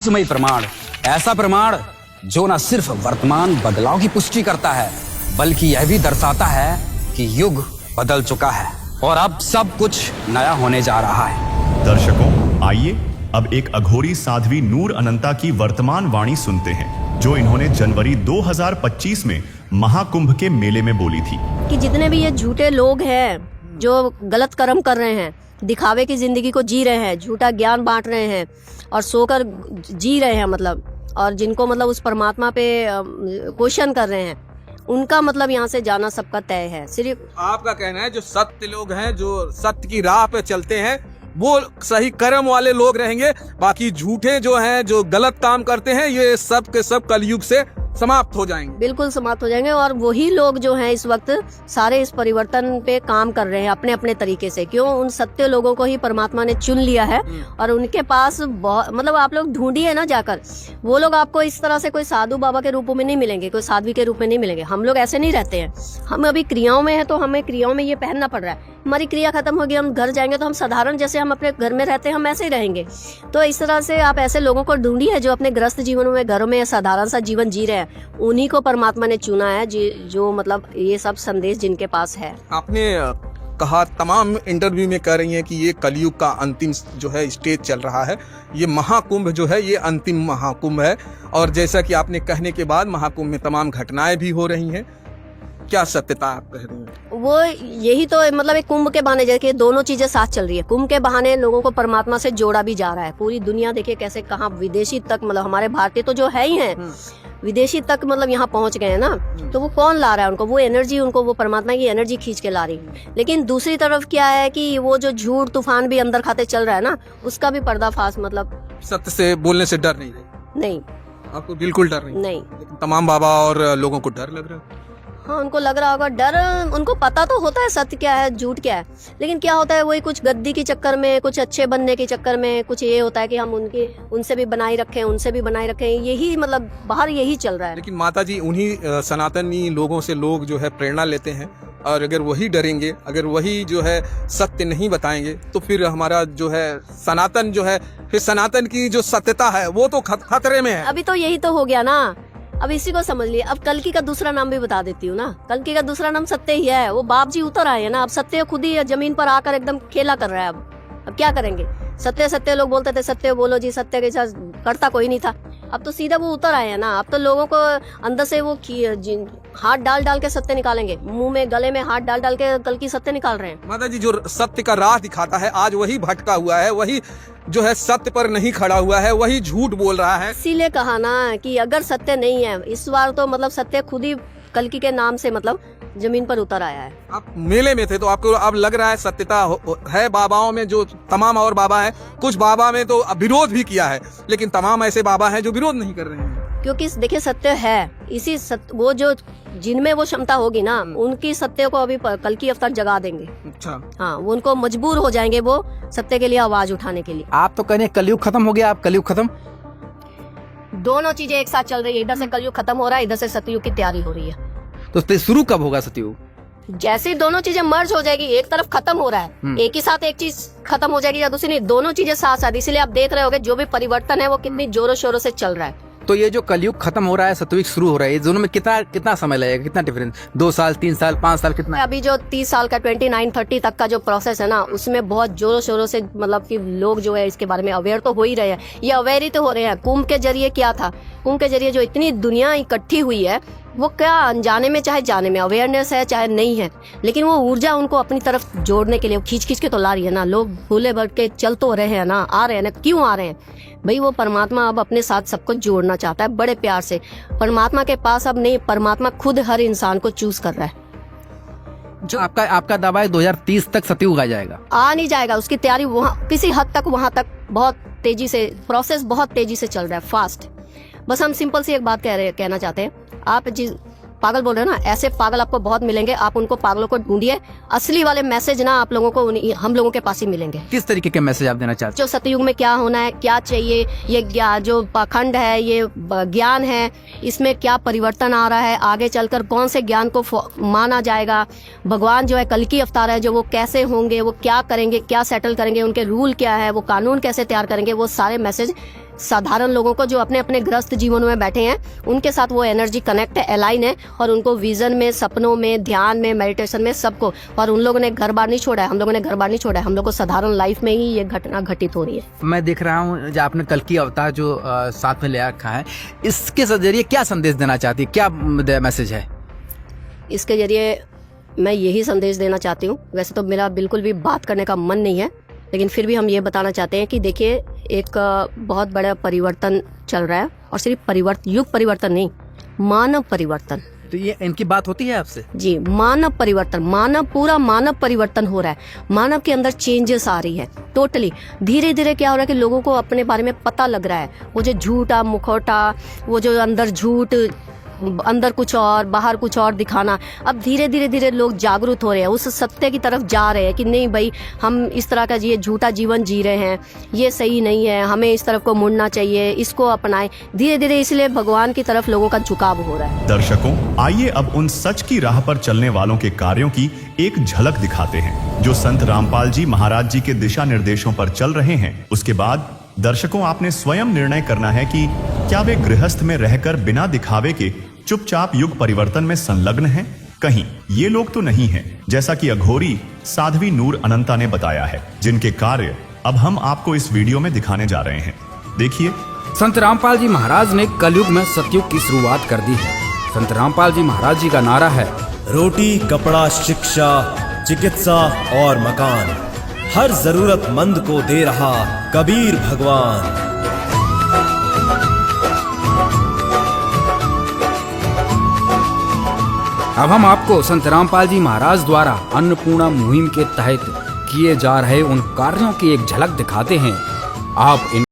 रहस्यमय प्रमाण, ऐसा प्रमाण जो न सिर्फ वर्तमान बदलाव की पुष्टि करता है बल्कि यह भी दर्शाता है कि युग बदल चुका है और अब सब कुछ नया होने जा रहा है। दर्शकों, आइए अब एक अघोरी साध्वी नूर अनंता की वर्तमान वाणी सुनते हैं, जो इन्होंने जनवरी 2025 में महाकुंभ के मेले में बोली थी कि जितने भी ये झूठे लोग हैं जो गलत कर्म कर रहे हैं, दिखावे की जिंदगी को जी रहे हैं, झूठा ज्ञान बांट रहे हैं और सोकर जी रहे हैं और जिनको उस परमात्मा पे क्वेश्चन कर रहे हैं, उनका यहाँ से जाना सबका तय है। सिर्फ आपका कहना है जो सत्य लोग हैं, जो सत्य की राह पे चलते हैं, वो सही कर्म वाले लोग रहेंगे, बाकी झूठे जो हैं, जो गलत काम करते हैं, ये सब के सब कलयुग से समाप्त हो जाएंगे। बिल्कुल समाप्त हो जाएंगे और वही लोग जो हैं इस वक्त सारे इस परिवर्तन पे काम कर रहे हैं अपने अपने तरीके से। क्यों? उन सत्य लोगों को ही परमात्मा ने चुन लिया है और उनके पास बहुत आप लोग ढूंढिए ना जाकर, वो लोग आपको इस तरह से कोई साधु बाबा के रूप में नहीं मिलेंगे, कोई साध्वी के रूप में नहीं मिलेंगे। हम लोग ऐसे नहीं रहते हैं, हम अभी क्रियाओं में है तो हमें क्रियाओं में ये पहनना पड़ रहा है। हमारी क्रिया खत्म होगी, हम घर जाएंगे तो हम साधारण जैसे हम अपने घर में रहते हैं हम ऐसे ही रहेंगे। तो इस तरह से आप ऐसे लोगों को ढूंढिए जो अपने ग्रस्त जीवन में घरों में साधारण सा जीवन जी रहे हैं, उन्हीं को परमात्मा ने चुना है जो ये सब संदेश जिनके पास है। आपने कहा, तमाम इंटरव्यू में कह रही हैं कि ये कलयुग का अंतिम जो है स्टेज चल रहा है, ये महाकुंभ जो है ये अंतिम महाकुंभ है। और जैसा कि आपने कहने के बाद महाकुंभ में तमाम घटनाएं भी हो रही हैं, क्या सत्यता आप कह रही हैं? वो यही तो एक कुंभ के बहाने, जैसे दोनों चीजें साथ चल रही है। कुंभ के बहाने लोगों को परमात्मा से जोड़ा भी जा रहा है। पूरी दुनिया देखिए कैसे, कहाँ विदेशी तक, हमारे भारतीय तो जो है ही है, विदेशी तक यहाँ पहुंच गए हैं ना। तो वो कौन ला रहा है उनको? वो एनर्जी, उनको वो परमात्मा की एनर्जी खींच के ला रही है। लेकिन दूसरी तरफ क्या है कि वो जो झूठ तूफान भी अंदर खाते चल रहा है ना, उसका भी पर्दाफाश सत्य से बोलने से डर नहीं रही? नहीं, आपको बिल्कुल डर नहीं? नहीं। तमाम बाबा और लोगों को डर लग रहा है? हाँ, उनको लग रहा होगा डर। उनको पता तो होता है सत्य क्या है, झूठ क्या है, लेकिन क्या होता है वही कुछ गद्दी के चक्कर में, कुछ अच्छे बनने के चक्कर में, कुछ ये होता है कि हम उनसे भी बनाए रखें, उनसे भी बनाए रखें। यही बाहर यही चल रहा है। लेकिन माता जी, उन्हीं सनातनी लोगों से लोग जो है प्रेरणा लेते हैं, और अगर वही डरेंगे, अगर वही जो है सत्य नहीं बताएंगे, तो फिर हमारा जो है सनातन जो है, फिर सनातन की जो सत्यता है वो तो खतरे में है। अभी तो यही तो हो गया ना। अब इसी को समझ लिए। अब कल्कि का दूसरा नाम भी बता देती हूँ ना। कल्कि का दूसरा नाम सत्य ही है। वो बाप जी उतर आए हैं ना। अब सत्य खुद ही जमीन पर आकर एकदम खेला कर रहा है। अब क्या करेंगे? सत्य सत्य लोग बोलते थे, सत्य बोलो जी, सत्य के साथ करता कोई नहीं था। अब तो सीधा वो उतर आए हैं ना। अब तो लोगों को अंदर से वो हाथ डाल के सत्य निकालेंगे, मुंह में गले में हाथ डाल के कल्कि सत्य निकाल रहे हैं। माता जी, जो सत्य का राह दिखाता है आज वही भटका हुआ है, वही जो है सत्य पर नहीं खड़ा हुआ है, वही झूठ बोल रहा है। इसीलिए कहा ना कि अगर सत्य नहीं है इस बार तो सत्य खुद ही कल्कि के नाम से जमीन पर उतर आया है। आप मेले में थे तो आपको अब लग रहा है सत्यता है बाबाओं में, जो तमाम और बाबा है। कुछ बाबा में तो विरोध भी किया है, लेकिन तमाम ऐसे बाबा हैं जो विरोध नहीं कर रहे हैं। क्योंकि देखिए सत्य है, इसी वो जो जिनमें वो क्षमता होगी ना, उनकी सत्य को अभी कल्कि अवतार जगा देंगे। अच्छा। हाँ, वो उनको मजबूर हो जाएंगे वो सत्य के लिए आवाज उठाने के लिए। आप तो कहने कलयुग खत्म हो गया, आप कलयुग खत्म। दोनों चीजें एक साथ चल रही है। इधर से कलयुग खत्म हो रहा है, इधर से सतयुग की तैयारी हो रही है। तो शुरू कब होगा सतयुग? जैसे दोनों चीजें मर्ज हो जाएगी, एक तरफ खत्म हो रहा है, एक ही साथ एक चीज खत्म हो जाएगी या दूसरी नहीं, दोनों चीजें साथ साथ। इसलिए आप देख रहे होगे जो भी परिवर्तन है वो कितनी जोरों शोरों से चल रहा है। तो ये जो कलयुग खत्म हो रहा है, सतयुग शुरू हो रहा है, दोनों में कितना समय लगेगा? कितना डिफरेंस? 2 साल, 3 साल, 5 साल, कितना? अभी जो 30 साल का 29-30 तक का जो प्रोसेस है ना, उसमें बहुत जोरों शोरों से कि लोग जो है इसके बारे में अवेयर तो हो ही रहे हैं। ये अवेयर ही तो हो रहे हैं। कुंभ के जरिए क्या था? कुंभ के जरिए जो इतनी दुनिया इकट्ठी हुई है, वो क्या अनजाने में चाहे जाने में अवेयरनेस है चाहे नहीं है, लेकिन वो ऊर्जा उनको अपनी तरफ जोड़ने के लिए खींच के तो ला रही है ना। लोग भूले भट के चल तो रहे हैं ना, आ रहे हैं ना। क्यों आ रहे हैं भाई? वो परमात्मा अब अपने साथ सबको जोड़ना चाहता है बड़े प्यार से। परमात्मा के पास अब नहीं, परमात्मा खुद हर इंसान को चूज कर रहा है। जो आपका दावा है 2030 तक सतयुग आ जाएगा? आ नहीं जाएगा, उसकी तैयारी वहाँ किसी हद तक, वहां तक बहुत तेजी से, प्रोसेस बहुत तेजी से चल रहा है, फास्ट। बस हम सिंपल सी एक बात कहना चाहते हैं। आप जिस पागल बोल रहे हो ना, ऐसे पागल आपको बहुत मिलेंगे। आप उनको पागलों को ढूंढिए। असली वाले मैसेज ना आप लोगों को हम लोगों के पास ही मिलेंगे। किस तरीके के मैसेज आप देना चाहते हैं? जो सतयुग में क्या होना है, क्या चाहिए, ये जो पाखंड है, ये ज्ञान है, इसमें क्या परिवर्तन आ रहा है, आगे चलकर कौन से ज्ञान को माना जाएगा, भगवान जो है कल्कि अवतार है जो वो कैसे होंगे, वो क्या करेंगे, क्या सेटल करेंगे, उनके रूल क्या है, वो कानून कैसे तैयार करेंगे, वो सारे मैसेज साधारण लोगों को जो अपने अपने ग्रस्त जीवनों में बैठे हैं उनके साथ वो एनर्जी कनेक्ट है, अलाइन है, और उनको विजन में, सपनों में, ध्यान में, मेडिटेशन में, सबको। और उन लोगों ने घर बार नहीं छोड़ा है, हम लोगों ने घर बार नहीं छोड़ा है, हम लोग को साधारण लाइफ में ही ये घटना घटित हो रही है। मैं देख रहा हूँ जो आपने कल की अवतार जो साथ में ले रखा है, इसके जरिए क्या संदेश देना चाहती है, क्या मैसेज है? इसके जरिए मैं यही संदेश देना चाहती हूँ, वैसे तो मेरा बिल्कुल भी बात करने का मन नहीं है, लेकिन फिर भी हम ये बताना चाहते हैं कि देखिए एक बहुत बड़ा परिवर्तन चल रहा है, और सिर्फ युग परिवर्तन नहीं, मानव परिवर्तन। तो ये इनकी बात होती है आपसे? जी, मानव परिवर्तन, पूरा मानव परिवर्तन हो रहा है। मानव के अंदर चेंजेस आ रही है टोटली। धीरे धीरे क्या हो रहा है कि लोगों को अपने बारे में पता लग रहा है। वो जो झूठा मुखौटा, वो जो अंदर झूठ, अंदर कुछ और बाहर कुछ और दिखाना, अब धीरे धीरे लोग जागरूक हो रहे हैं, उस सत्य की तरफ जा रहे हैं कि नहीं भाई, हम इस तरह का ये झूठा जीवन जी रहे हैं, ये सही नहीं है, हमें इस तरफ को मुड़ना चाहिए, इसको अपनाएं। धीरे धीरे इसलिए भगवान की तरफ लोगों का झुकाव हो रहा है। दर्शकों, आइए अब उन सच की राह पर चलने वालों के कार्यों की एक झलक दिखाते हैं जो संत रामपाल जी महाराज जी के दिशा निर्देशों पर चल रहे हैं। उसके बाद दर्शकों, आपने स्वयं निर्णय करना है कि क्या वे गृहस्थ में रहकर बिना दिखावे के चुपचाप युग परिवर्तन में संलग्न हैं। कहीं ये लोग तो नहीं हैं, जैसा कि अघोरी साध्वी नूर अनंता ने बताया है, जिनके कार्य अब हम आपको इस वीडियो में दिखाने जा रहे हैं। देखिए, संत रामपाल जी महाराज ने कलयुग में सतयुग की शुरुआत कर दी है। संत रामपाल जी महाराज जी का नारा है, रोटी, कपड़ा, शिक्षा, चिकित्सा और मकान हर जरूरतमंद को दे रहा कबीर भगवान। अब हम आपको संत रामपाल जी महाराज द्वारा अन्नपूर्णा मुहिम के तहत किए जा रहे उन कार्यों की एक झलक दिखाते हैं। आप इन